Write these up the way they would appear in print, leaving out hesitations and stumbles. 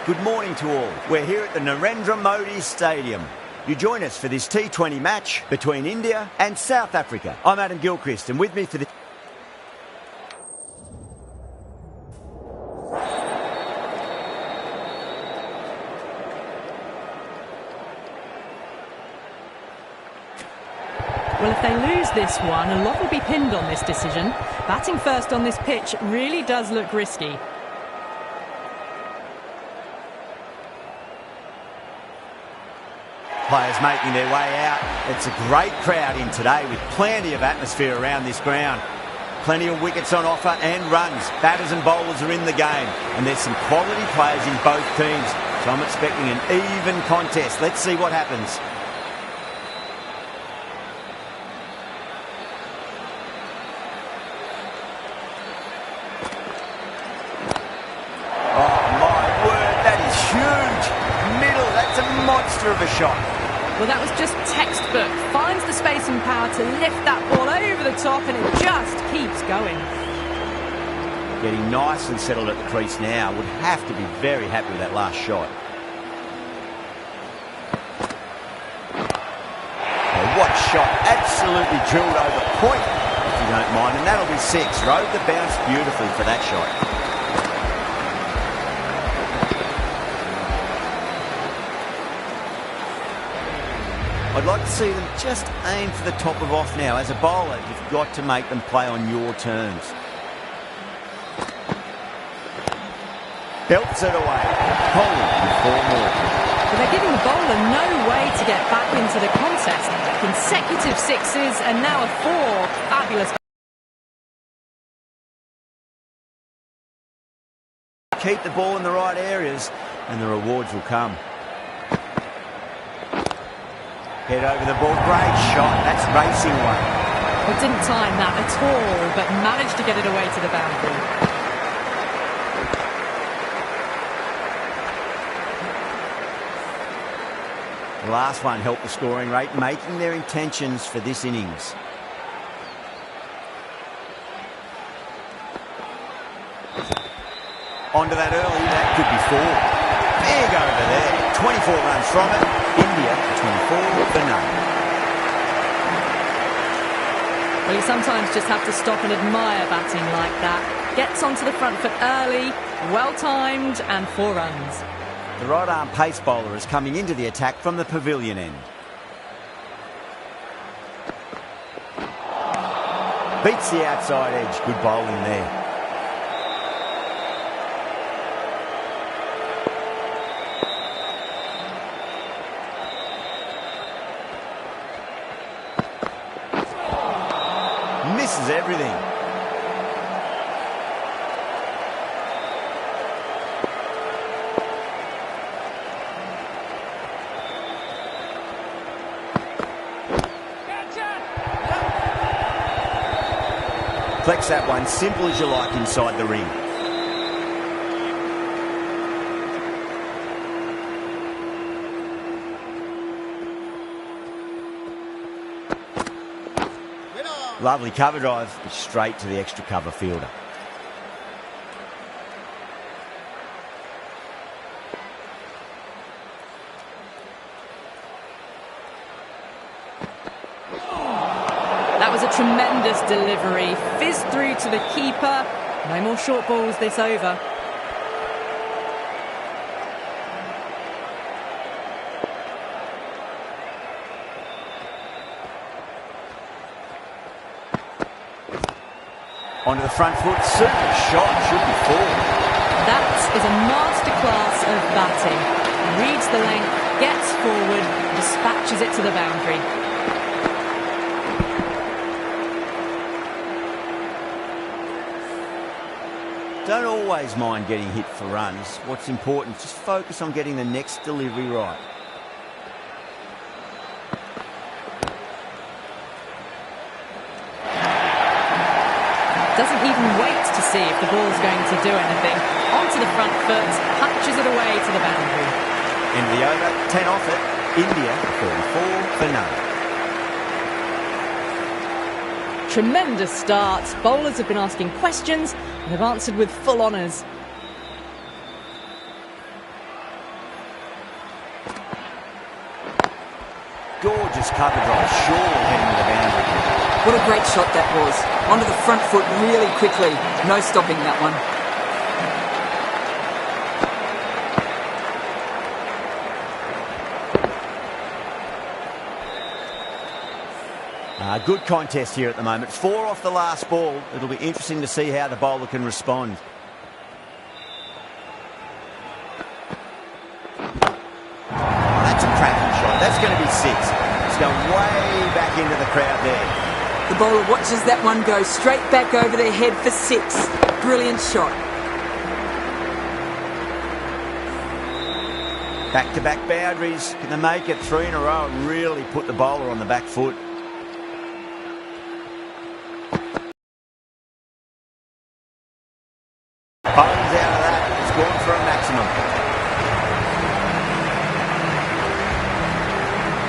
Good morning to all. We're here at the Narendra Modi Stadium. You join us for this T20 match between India and South Africa. I'm Adam Gilchrist, and with me for the... Well, if they lose this one, a lot will be pinned on this decision. Batting first on this pitch really does look risky. Players making their way out. It's a great crowd in today with plenty of atmosphere around this ground. Plenty of wickets on offer and runs. Batters and bowlers are in the game, and there's some quality players in both teams. So I'm expecting an even contest. Let's see what happens. Oh my word, that is huge. Middle, that's a monster of a shot. Well, that was just textbook. Finds the space and power to lift that ball over the top, and it just keeps going. Getting nice and settled at the crease now. Would have to be very happy with that last shot. Oh, what shot. Absolutely drilled over point, if you don't mind. And that'll be six. Rode the bounce beautifully for that shot. I'd like to see them just aim for the top of off now. As a bowler, you've got to make them play on your terms. Belts it away. Holland with 4 more. But they're giving the bowler no way to get back into the contest. Consecutive sixes and now a 4. Fabulous. Keep the ball in the right areas and the rewards will come. Head over the ball, great shot, that's racing one. Well, didn't time that at all, but managed to get it away to the boundary. The last one helped the scoring rate, making their intentions for this innings. Onto that early, that could be 4. Big over there, 24 runs from it. India 24 for none. Well, you sometimes just have to stop and admire batting like that. Gets onto the front foot early, well-timed, and 4 runs. The right-arm pace bowler is coming into the attack from the pavilion end. Beats the outside edge, good bowling there. Misses everything. Flex that one, simple as you like inside the ring. Lovely cover drive, but straight to the extra cover fielder. That was a tremendous delivery. Fizzed through to the keeper. No more short balls this over. Onto the front foot, super shot, should be 4. That is a masterclass of batting. Reads the length, gets forward, dispatches it to the boundary. Don't always mind getting hit for runs. What's important, just focus on getting the next delivery right. Doesn't even wait to see if the ball's going to do anything. Onto the front foot, punches it away to the boundary. End of the over, 10 off it. India 44 for none. Tremendous start. Bowlers have been asking questions and have answered with full honours. Gorgeous cover drive, surely heading to the boundary. What a great shot that was. Onto the front foot really quickly. No stopping that one. Good contest here at the moment. 4 off the last ball. It'll be interesting to see how the bowler can respond. That's a cracking shot. That's going to be 6. It's going way back into the crowd there. The bowler watches that one go straight back over their head for 6. Brilliant shot. Back-to-back boundaries. Can they make it 3 in a row and really put the bowler on the back foot? Bowling's out of that. It's gone for a maximum.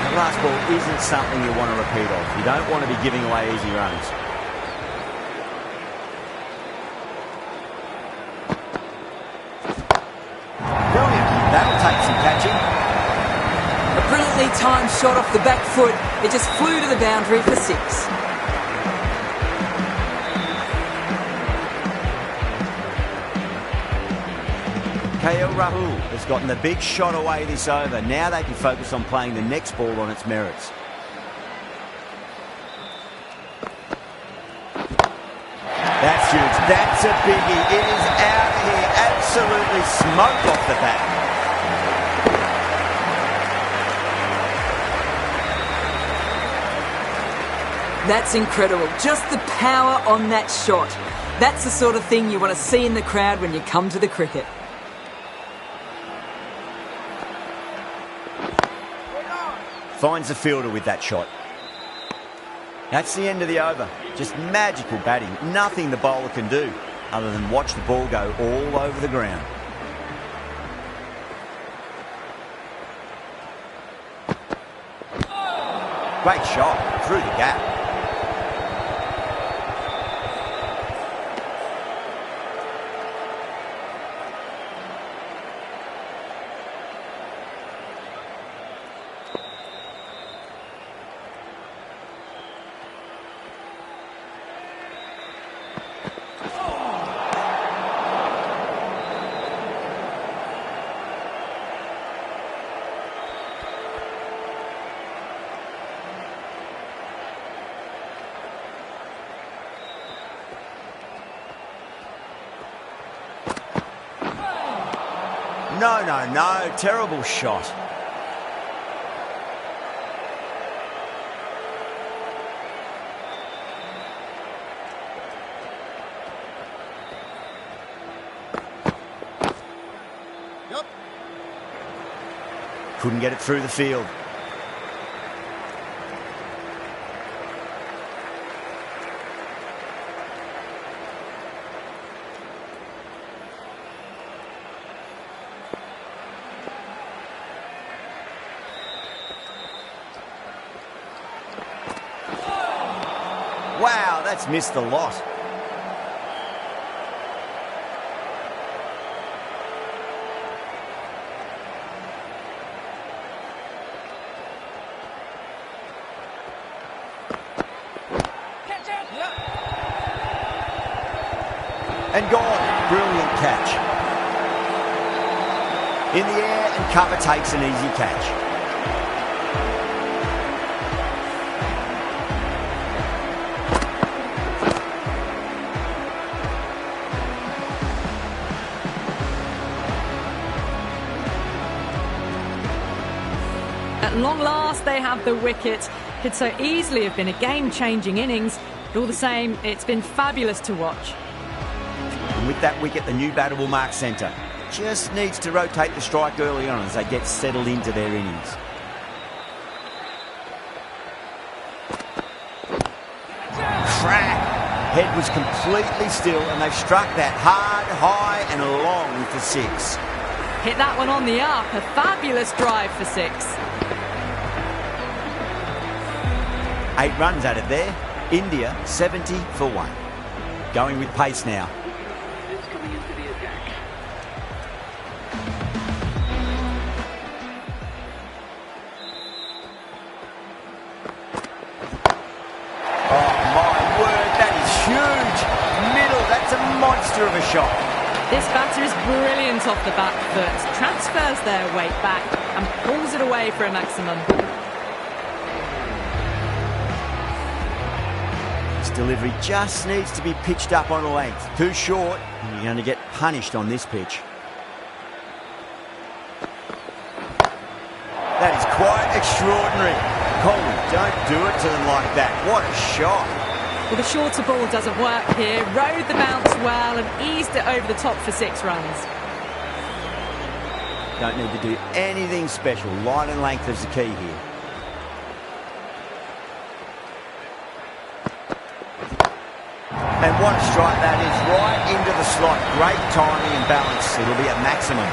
The last ball isn't something you want to repeat of. You don't want to be giving away easy runs. Brilliant. That'll take some catching. A brilliantly timed shot off the back foot. It just flew to the boundary for 6. KL Rahul has gotten the big shot away this over. Now they can focus on playing the next ball on its merits. That's huge. That's a biggie. It is out of here. Absolutely smoked off the bat. That's incredible. Just the power on that shot. That's the sort of thing you want to see in the crowd when you come to the cricket. Finds the fielder with that shot. That's the end of the over. Just magical batting. Nothing the bowler can do other than watch the ball go all over the ground. Great shot through the gap. No. Terrible shot. Yep. Couldn't get it through the field. Wow, that's missed a lot. And gone. Brilliant catch. In the air and cover takes an easy catch. At long last, they have the wicket. Could so easily have been a game-changing innings, but all the same, it's been fabulous to watch. And with that wicket, the new batter will mark centre. Just needs to rotate the strike early on as they get settled into their innings. Crack! Head was completely still and they've struck that hard, high and long for 6. Hit that one on the up, a fabulous drive for 6. 8 runs added there. India 70 for 1. Going with pace now. Coming into the attack. monster of a shot. This batter is brilliant off the back foot, transfers their weight back and pulls it away for a maximum. This delivery just needs to be pitched up on a length. Too short, and you're going to get punished on this pitch. That is quite extraordinary. Colby, don't do it to them like that. What a shot. Well, the shorter ball doesn't work here. Rode the bounce well and eased it over the top for 6 runs. Don't need to do anything special. Line and length is the key here. And what a strike that is. Right into the slot. Great timing and balance. It'll be a maximum.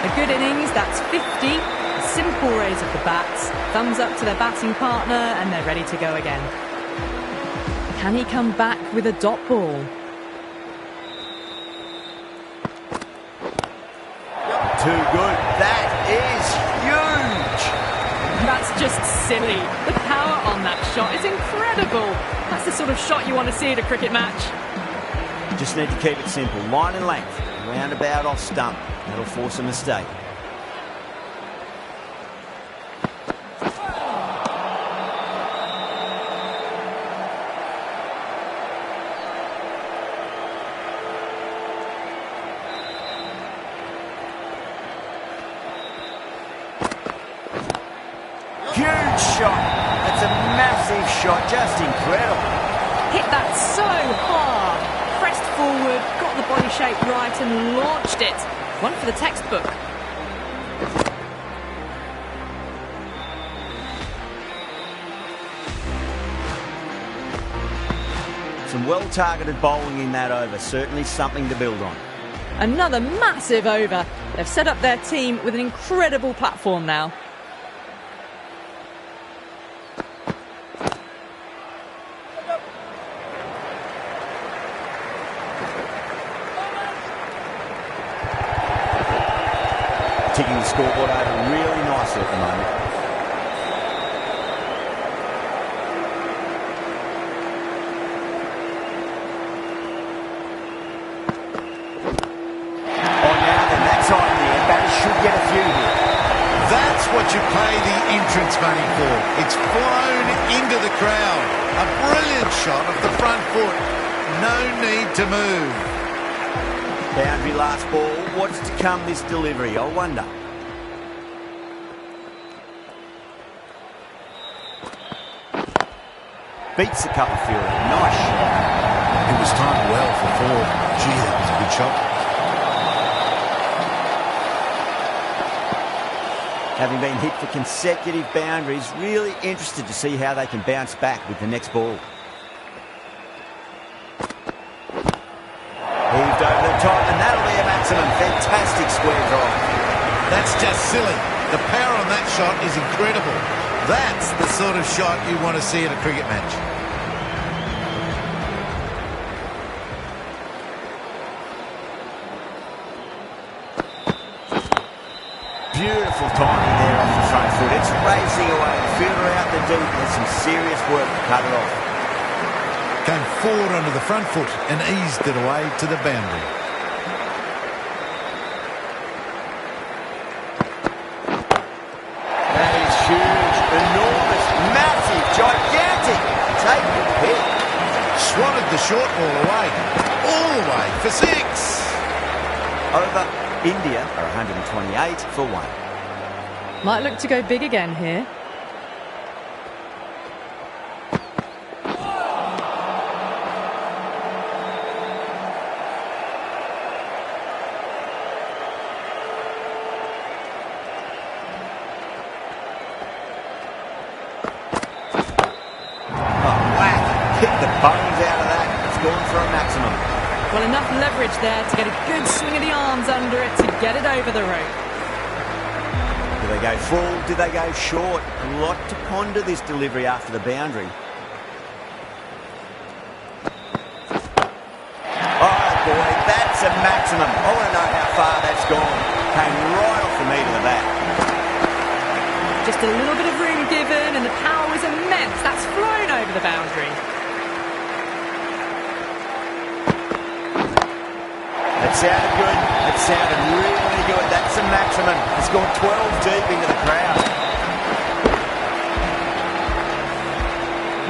A good innings, that's 50. A simple raise of the bats. Thumbs up to their batting partner and they're ready to go again. Can he come back with a dot ball? Too good. That is huge. That's just silly. The power on that shot is incredible. That's the sort of shot you want to see at a cricket match. Just need to keep it simple. Line and length. Roundabout off stump. That'll force a mistake. Huge shot. That's a massive shot. Just incredible. Hit that so hard. Pressed forward, got the body shape right and launched it. One for the textbook. Some well-targeted bowling in that over. Certainly something to build on. Another massive over. They've set up their team with an incredible platform now. Ticking the scoreboard over really nicely at the moment. Oh, now then, that time in the air, batters should get a few here. That's what you pay the entrance money for. It's flown into the crowd. A brilliant shot of the front foot. No need to move. Boundary last ball. What's to come this delivery? I wonder. Beats the cover fielder. Nice shot. It was timed well for 4. Gee, that was a good shot. Having been hit for consecutive boundaries, really interested to see how they can bounce back with the next ball. Heaved over the top, and that'll be a maximum. Fantastic square drive. That's just silly. The power on that shot is incredible. That's the sort of shot you want to see at a cricket match. Beautiful timing there off the front foot. It's racing away. The fielder out the deep. There's some serious work to cut it off. Came forward onto the front foot and eased it away to the boundary. That is huge, enormous, massive, gigantic. Take the pick. Swatted the short ball away. All the way for 6. Over. India are 128 for 1. Might look to go big again here. Kick the bones out of that. It's gone for a maximum. Well, enough leverage there to get a good swing of the arms under it to get it over the rope. Do they go full? Do they go short? A lot to ponder this delivery after the boundary. Oh boy, that's a maximum. I want to know how far that's gone. Came right off the meat of the bat. Just a little bit of room given and the power was immense. That's flown over the boundary. It sounded good. It sounded really good. That's the maximum. It's gone 12 deep into the crowd.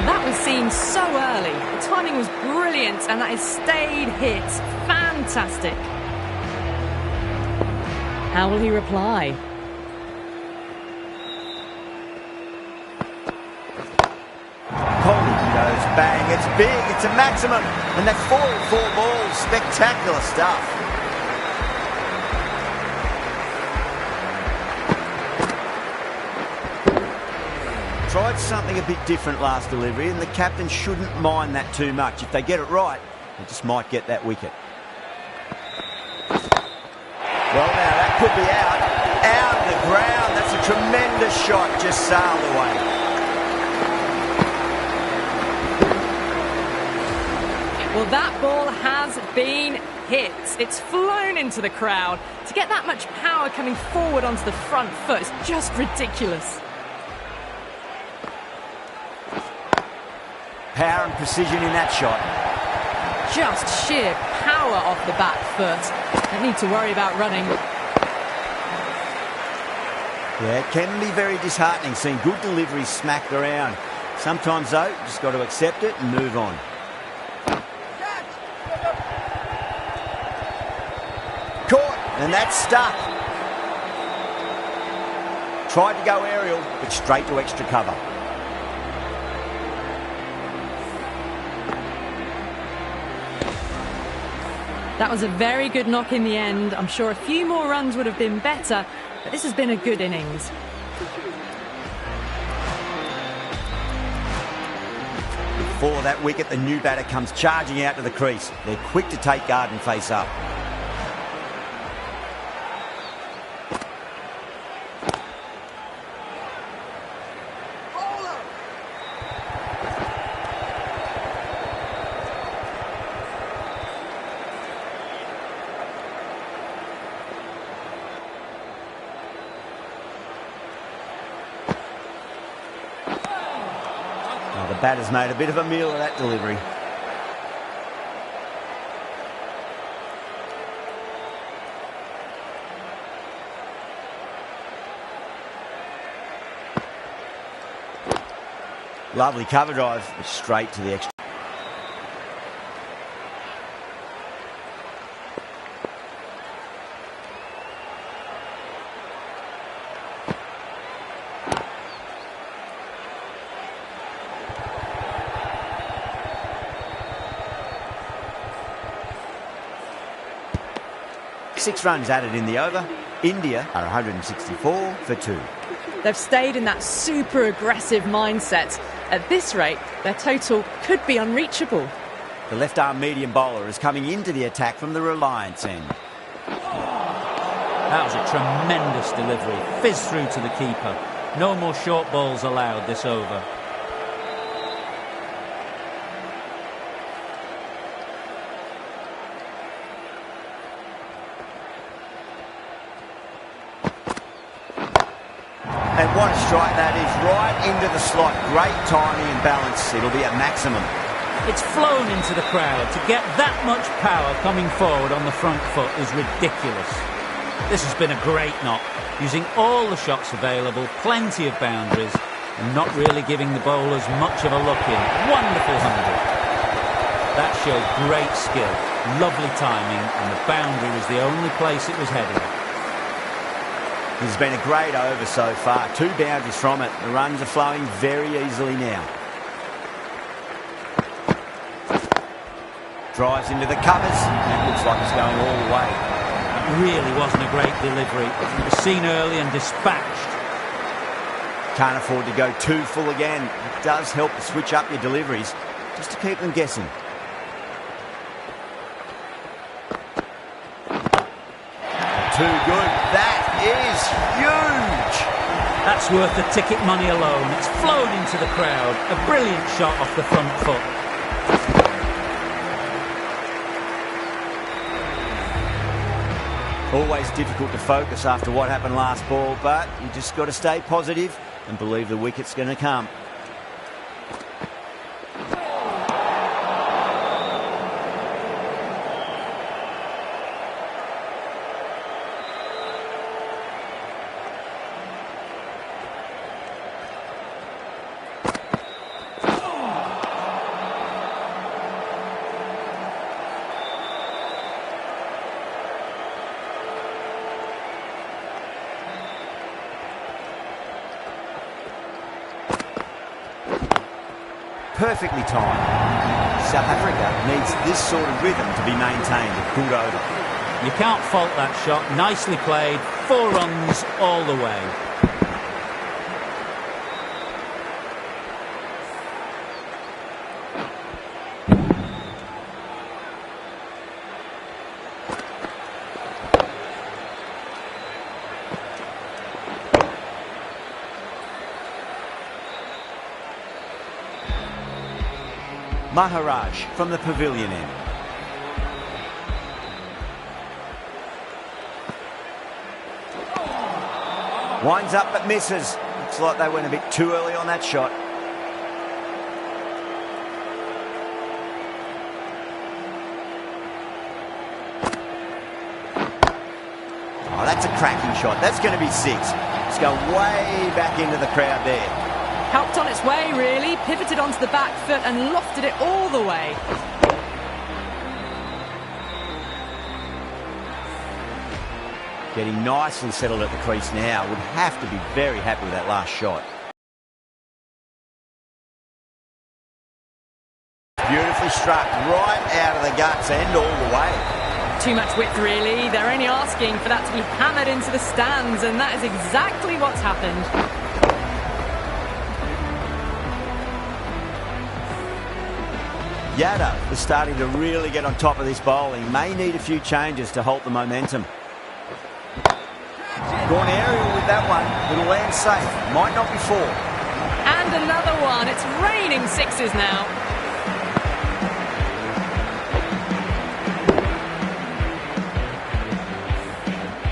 That was seen so early. The timing was brilliant, and that has stayed hit. Fantastic. How will he reply? Holy goes bang. It's big. It's a maximum. And that's 4 balls. Spectacular stuff. Tried something a bit different last delivery, and the captain shouldn't mind that too much. If they get it right, they just might get that wicket. Well, now that could be out. Out of the ground. That's a tremendous shot. Just sailed away. Well, that ball has been hit. It's flown into the crowd. To get that much power coming forward onto the front foot is just ridiculous. Power and precision in that shot. Just sheer power off the back foot. Don't need to worry about running. Yeah, it can be very disheartening seeing good deliveries smacked around. Sometimes, though, you just got to accept it and move on. Caught, and that's stuck. Tried to go aerial, but straight to extra cover. That was a very good knock in the end. I'm sure a few more runs would have been better, but this has been a good innings. Before that wicket, the new batter comes charging out to the crease. They're quick to take guard and face up. The batter's made a bit of a meal of that delivery. Lovely cover drive, straight to the extra. Six runs added in the over. India are 164 for 2. They've stayed in that super aggressive mindset. At this rate, their total could be unreachable. The left-arm medium bowler is coming into the attack from the Reliance end. That was a tremendous delivery. Fizzed through to the keeper. No more short balls allowed this over. And what a strike that is, right into the slot. Great timing and balance. It'll be a maximum. It's flown into the crowd. To get that much power coming forward on the front foot is ridiculous. This has been a great knock, using all the shots available, plenty of boundaries, and not really giving the bowlers much of a look in. Wonderful 100. That showed great skill, lovely timing, and the boundary was the only place it was heading. This has been a great over so far. 2 boundaries from it. The runs are flowing very easily now. Drives into the covers. And it looks like it's going all the way. That really wasn't a great delivery. It was seen early and dispatched. Can't afford to go too full again. It does help to switch up your deliveries, just to keep them guessing. Too good. That is huge. That's worth the ticket money alone. It's flown into the crowd. A brilliant shot off the front foot. Always difficult to focus after what happened last ball, but you just got to stay positive and believe the wicket's going to come. perfectly timed. South Africa needs this sort of rhythm to be maintained. A good over. You can't fault that shot. Nicely played. 4 runs all the way. Maharaj from the pavilion end. Winds up but misses. Looks like they went a bit too early on that shot. Oh, that's a cracking shot. That's going to be 6. Let's go way back into the crowd there. Helped on its way, really. Pivoted onto the back foot and lofted it all the way. Getting nicely settled at the crease now. Would have to be very happy with that last shot. Beautifully struck right out of the guts and all the way. Too much width, really. They're only asking for that to be hammered into the stands, and that is exactly what's happened. Yada is starting to really get on top of this bowling. May need a few changes to halt the momentum. Gone aerial with that one. It'll land safe. Might not be 4. And another one. It's raining 6s now.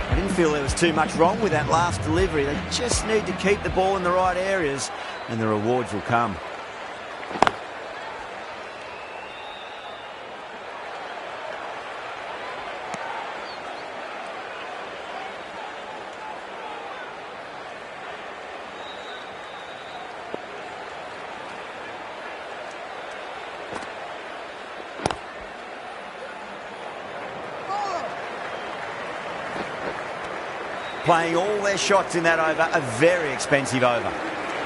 I didn't feel there was too much wrong with that last delivery. They just need to keep the ball in the right areas and the rewards will come. Playing all their shots in that over, a very expensive over.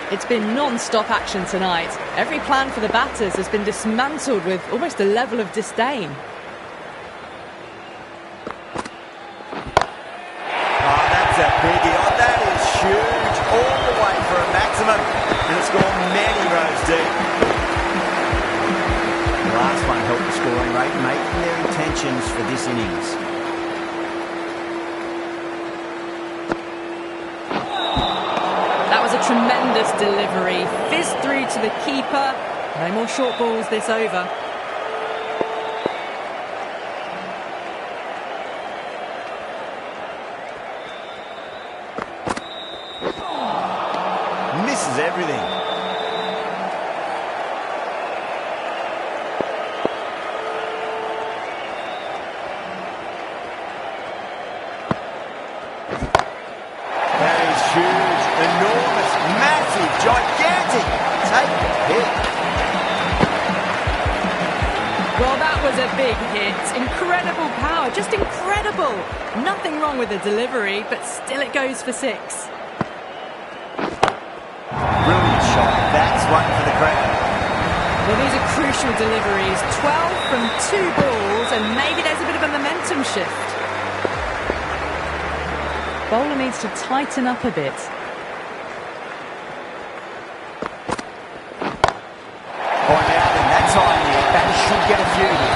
It's been non-stop action tonight. Every plan for the batters has been dismantled with almost a level of disdain. Oh, that's a biggie. Oh, that is huge. All the way for a maximum. And it's gone many rows deep. The last one helped the scoring rate, making their intentions for this innings. Tremendous delivery, fizzed through to the keeper. No more short balls this over. Misses everything. That is huge, enormous, massive, gigantic. Take the hit. Well, that was a big hit. Incredible power, just incredible. Nothing wrong with the delivery, but still it goes for 6. Brilliant shot. That's one for the crowd. Well, these are crucial deliveries. 12 from 2 balls, and maybe there's a bit of a momentum shift. Bowler needs to tighten up a bit. By now, then, that time the batter should get a few here.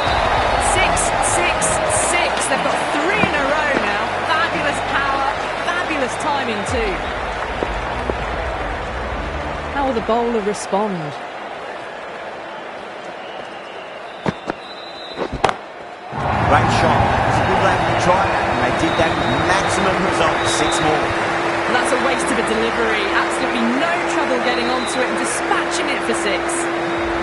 6, 6, 6. They've got 3 in a row now. Fabulous power, fabulous timing too. How will the bowler respond? Great shot. It's a good lad to try that, and they did that with maximum result. 6 more. Well, that's a waste of a delivery. Absolutely no trouble getting onto it and dispatching it for 6.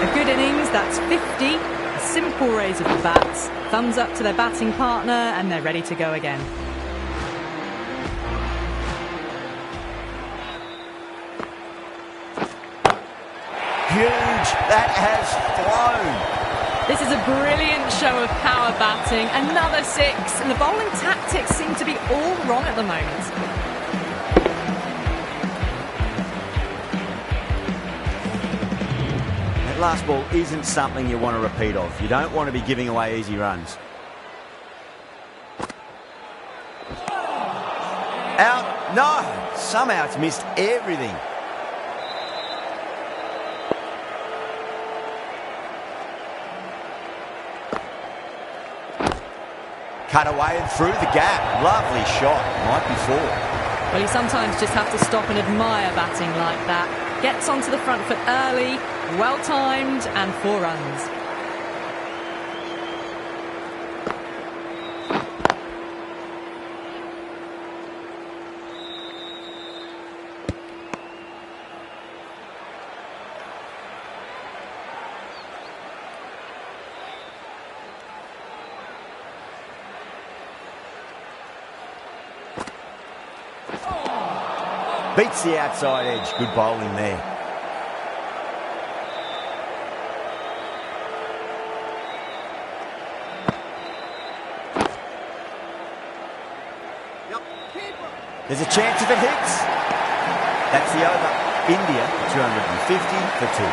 A good innings, that's 50. A simple raise of the bats. Thumbs up to their batting partner, and they're ready to go again. Huge. That has flown. This is a brilliant show of power batting. Another 6, and the bowling tactics seem to be all wrong at the moment. last ball isn't something you want to repeat of. You don't want to be giving away easy runs. Out. No! Somehow it's missed everything. Cut away and through the gap. Lovely shot. Might be four. Well, you sometimes just have to stop and admire batting like that. Gets onto the front foot early, well-timed, and 4 runs. Beats the outside edge. Good bowling there. There's a chance if it hits. That's the over. India 250 for 2.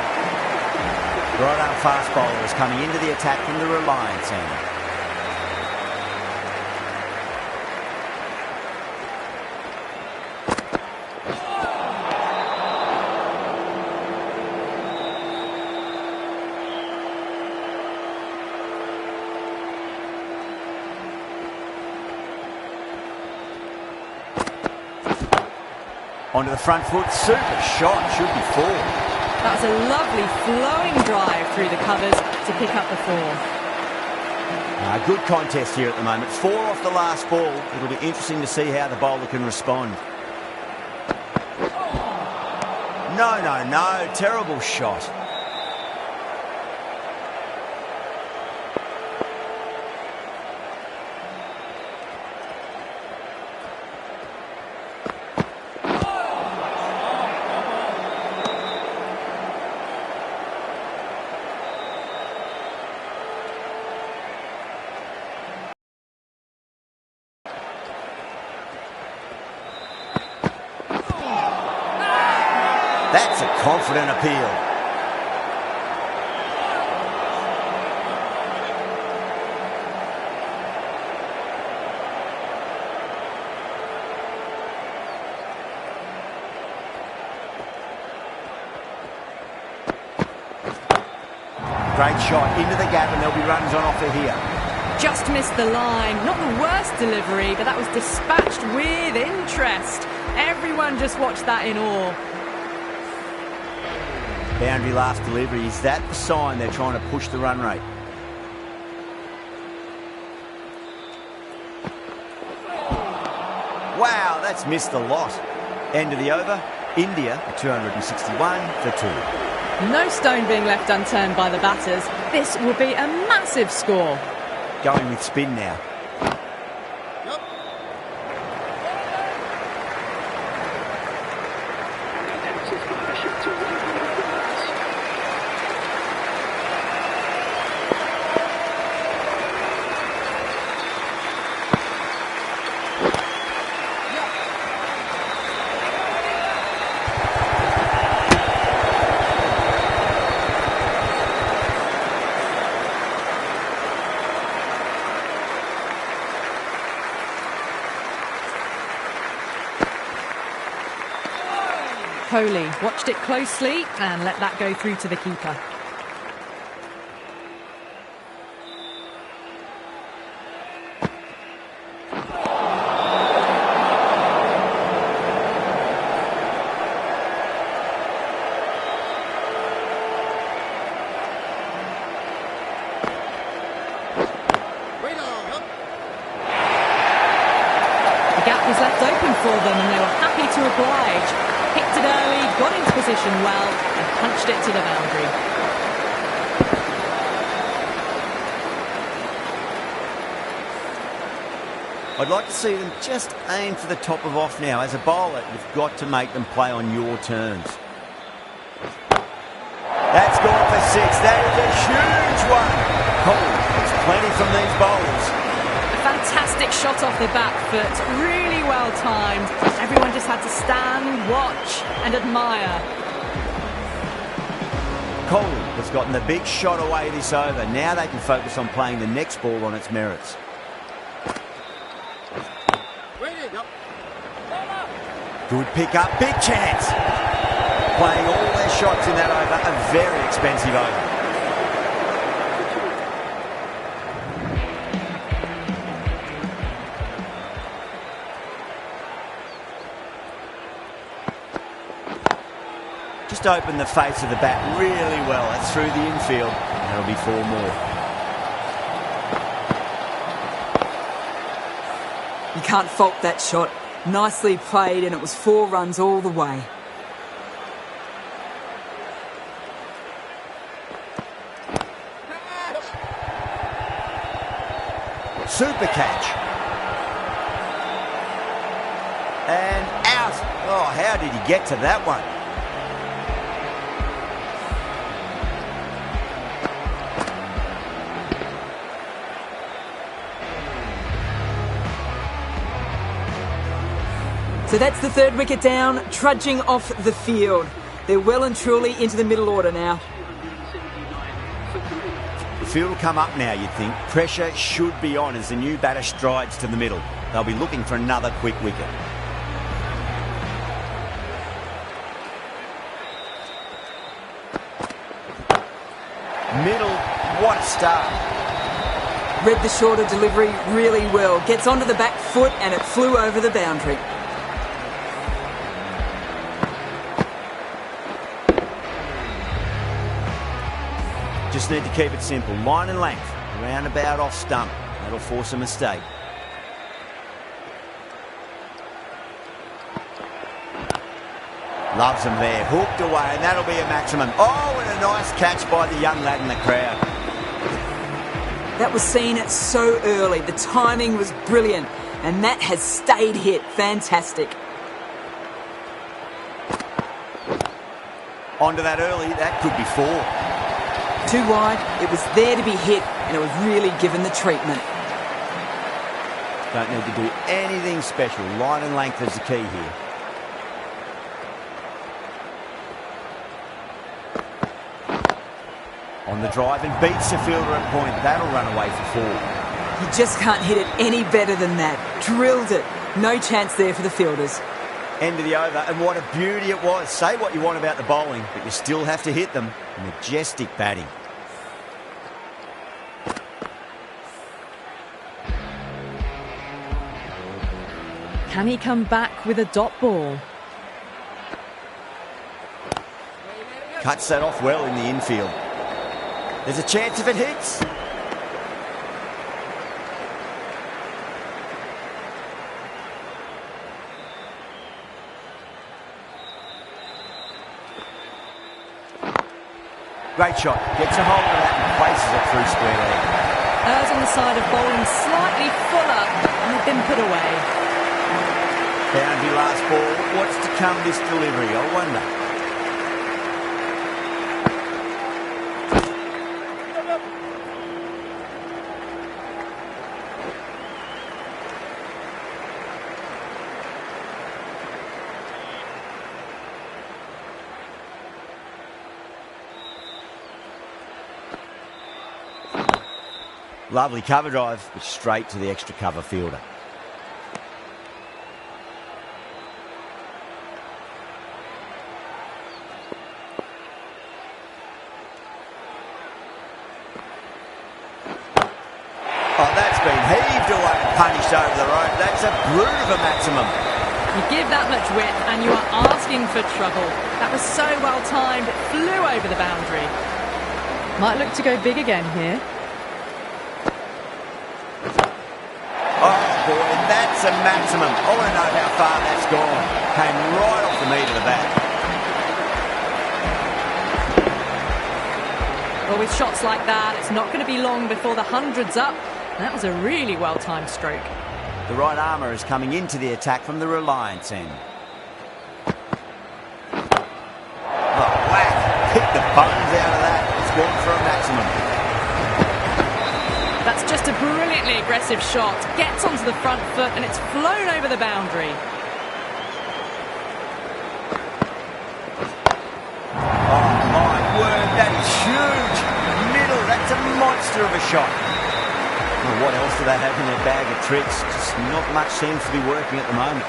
Right arm fast bowler is coming into the attack from the Reliance end. Onto the front foot, super shot, should be 4. That was a lovely flowing drive through the covers to pick up the 4. Good contest here at the moment. 4 off the last ball. It'll be interesting to see how the bowler can respond. No, terrible shot. That's a confident appeal. Great shot into the gap, and there'll be runs on offer here. Just missed the line. Not the worst delivery, but that was dispatched with interest. Everyone just watched that in awe. Boundary last delivery. Is that the sign they're trying to push the run rate? Wow, that's missed a lot. End of the over. India 261 for 2. No stone being left unturned by the batters. This will be a massive score. Going with spin now. Kohli watched it closely and let that go through to the keeper. The gap was left open for them and they were happy to oblige. Picked it early, got into position well, and punched it to the boundary. I'd like to see them just aim for the top of off now. As a bowler, you've got to make them play on your terms. That's gone for 6. That is a huge one. There's plenty from these bowlers. A fantastic shot off the back foot, really well timed. Everyone just had to stand, watch and admire. Coley has gotten the big shot away this over. Now they can focus on playing the next ball on its merits. Good pick up, big chance. Playing all their shots in that over, a very expensive over. Just opened the face of the bat really well. That's through the infield. That'll be 4 more. You can't fault that shot. Nicely played, and it was 4 runs all the way. Super catch. And out. Oh, how did he get to that one? So that's the 3rd wicket down, trudging off the field. They're well and truly into the middle order now. The field will come up now, you'd think. Pressure should be on as the new batter strides to the middle. They'll be looking for another quick wicket. Middle, what a start. Read the shorter delivery really well. Gets onto the back foot and it flew over the boundary. Just need to keep it simple. Line and length. Roundabout off stump. That'll force a mistake. Loves them there. Hooked away, and that'll be a maximum. Oh, and a nice catch by the young lad in the crowd. That was seen so early. The timing was brilliant, and that has stayed hit. Fantastic. Onto that early. That could be 4. Too wide. It was there to be hit, and it was really given the treatment. Don't need to do anything special. Line and length is the key here. On the drive and beats the fielder at point. That'll run away for 4. You just can't hit it any better than that. Drilled it. No chance there for the fielders. End of the over, and what a beauty it was. Say what you want about the bowling, but you still have to hit them. Majestic batting. Can he come back with a dot ball? Cuts that off well in the infield. There's a chance if it hits. Great shot. Gets a hold of that and places it through square leg. Errs on the side of bowling slightly fuller and had been put away. Boundary last ball. What's to come this delivery? I wonder. Lovely cover drive, but straight to the extra cover fielder. Oh, that's been heaved away and punished over the rope. That's a brute of a maximum. You give that much width and you are asking for trouble. That was so well timed, it flew over the boundary. Might look to go big again here. Oh boy, that's a maximum. I want to know how far that's gone. Came right off the meat of the bat. Well, with shots like that, it's not going to be long before the 100's up. That was a really well-timed stroke. The right armour is coming into the attack from the Reliance end. Oh, whack! Picked the bones out of that. It's gone for a maximum. That's just a brilliantly aggressive shot. Gets onto the front foot and it's flown over the boundary. Oh my word, that is huge. Middle, that's a monster of a shot. Well, what else do they have in their bag of tricks? Just not much seems to be working at the moment.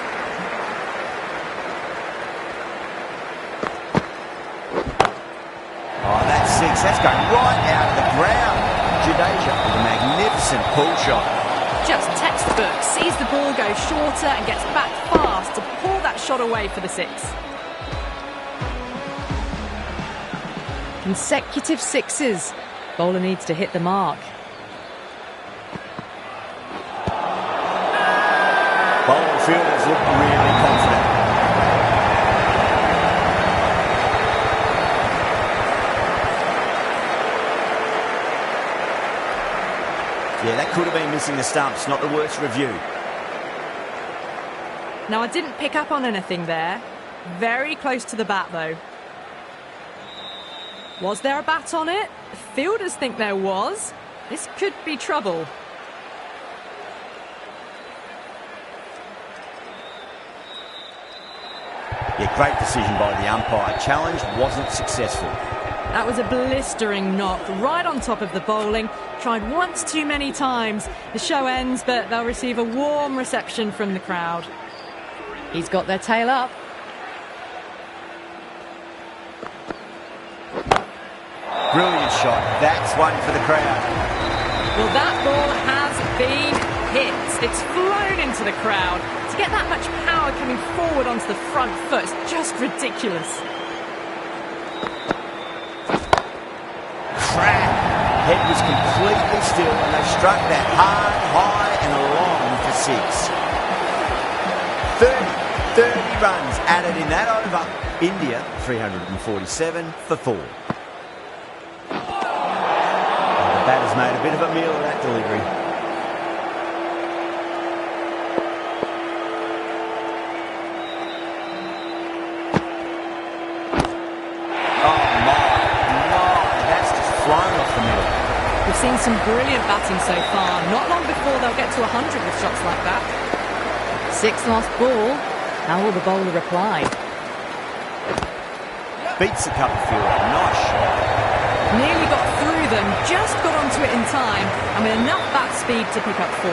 Oh, that's six. That's going right out of the ground. Jadeja with a magnificent pull shot. Just textbook. Sees the ball go shorter and gets back fast to pull that shot away for the six. Consecutive sixes. Bowler needs to hit the mark. Bowling fielders look really confident. Yeah, that could have been missing the stumps. Not the worst review. Now, I didn't pick up on anything there. Very close to the bat, though. Was there a bat on it? Fielders think there was. This could be trouble. Yeah, great decision by the umpire. Challenge wasn't successful. That was a blistering knock right on top of the bowling. Tried once too many times. The show ends, but they'll receive a warm reception from the crowd. He's got their tail up. Brilliant shot. That's one for the crowd. Well, that ball has been hit. It's flown into the crowd. To get that much power coming forward onto the front foot is just ridiculous. Crack. Head was completely still and they struck that hard, high and long for six. 30 runs added in that over. India 347 for 4. The batter's made a bit of a meal of that delivery. Oh my, that's just flown off the middle. We've seen some brilliant batting so far. Not long before they'll get to 100 with shots like that. Sixth last ball. How will the bowler reply? Beats the cover fielder. Nice shot. Nearly got through them, just got onto it in time, and with enough bat speed to pick up 4.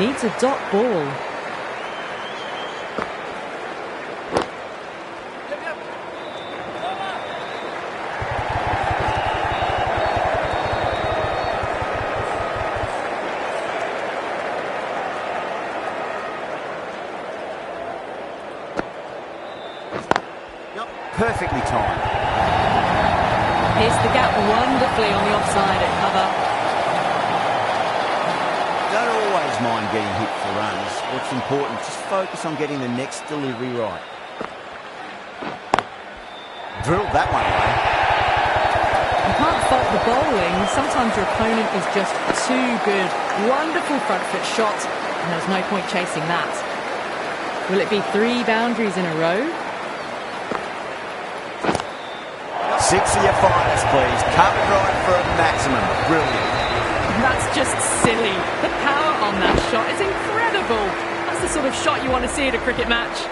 Needs a dot ball. Perfectly timed. Pierced the gap wonderfully on the offside at cover. Don't always mind getting hit for runs. What's important, just focus on getting the next delivery right. Drilled that one away. You can't fault the bowling. Sometimes your opponent is just too good. Wonderful front foot shot, and there's no point chasing that. Will it be 3 boundaries in a row? 6 of your finest, please. Covered right for a maximum. Brilliant. That's just silly. The power on that shot is incredible. That's the sort of shot you want to see at a cricket match.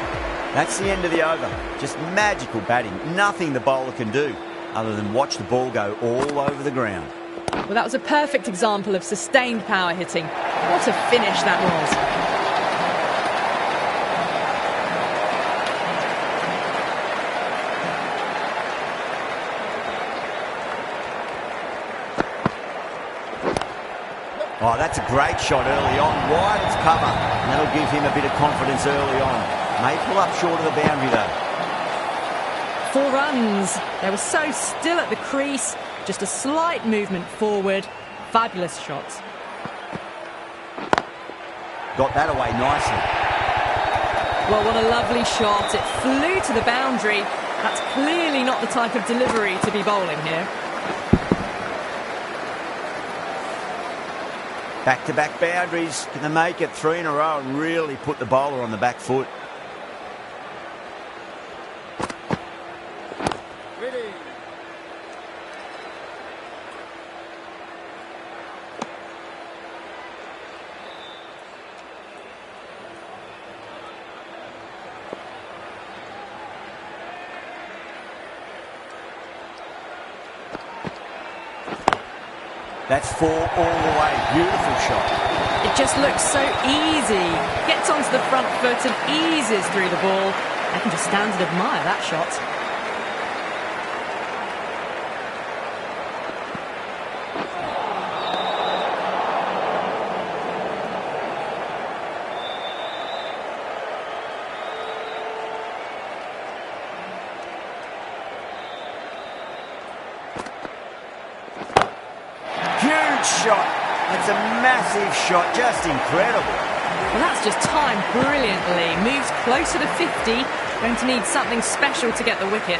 That's the end of the over. Just magical batting. Nothing the bowler can do other than watch the ball go all over the ground. Well, that was a perfect example of sustained power hitting. What a finish that was. Oh, that's a great shot early on. Wide as cover. And that'll give him a bit of confidence early on. May pull up short of the boundary though. 4 runs. They were so still at the crease. Just a slight movement forward. Fabulous shots. Got that away nicely. Well, what a lovely shot. It flew to the boundary. That's clearly not the type of delivery to be bowling here. Back-to-back boundaries. Can they make it 3 in a row and really put the bowler on the back foot? That's 4 all the way. Beautiful shot. It just looks so easy. Gets onto the front foot and eases through the ball. I can just stand and admire that shot. Shot. It's a massive shot, just incredible. Well, that's just timed brilliantly. Moves closer to 50. Going to need something special to get the wicket.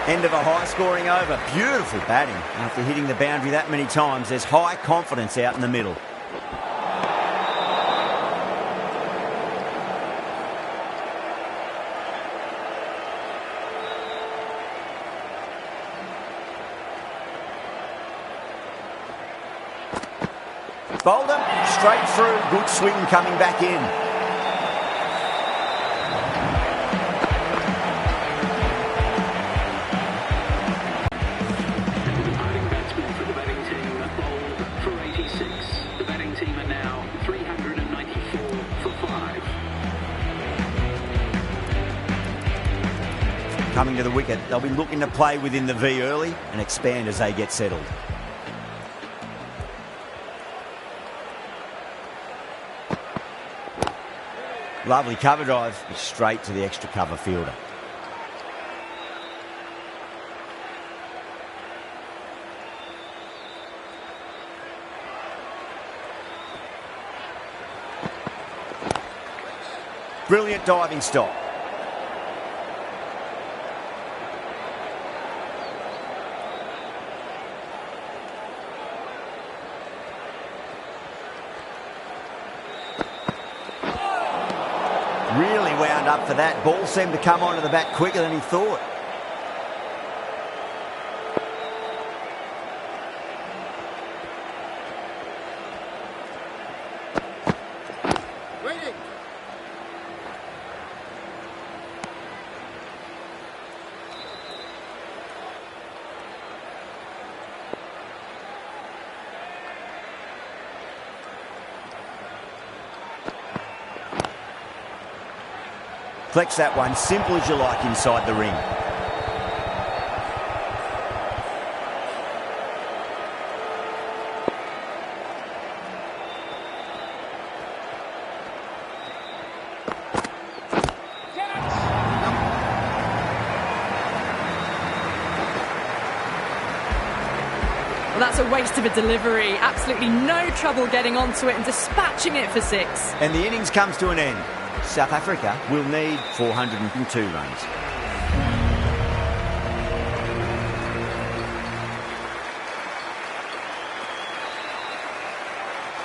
End of a high-scoring over. Beautiful batting. After hitting the boundary that many times, there's high confidence out in the middle. Bowled him, straight through, good swing coming back in. The departing batsman for the batting team bowled for 86. The batting team are now 394 for 5. Coming to the wicket, they'll be looking to play within the V early and expand as they get settled. Lovely cover drive, straight to the extra cover fielder. Brilliant diving stop. Really wound up for that. Ball seemed to come onto the bat quicker than he thought. Waiting. Flex that one, simple as you like inside the ring. Well, that's a waste of a delivery. Absolutely no trouble getting onto it and dispatching it for 6. And the innings comes to an end. South Africa will need 402 runs.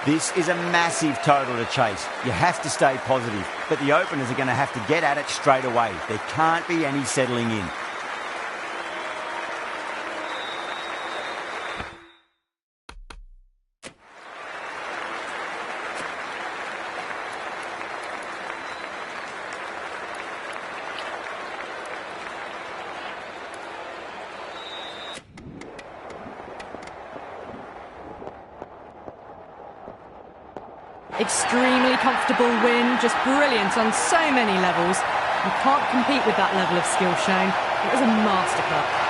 This is a massive total to chase. You have to stay positive, but the openers are going to have to get at it straight away. There can't be any settling in. Extremely comfortable win, just brilliant on so many levels. You can't compete with that level of skill shown. It was a masterclass.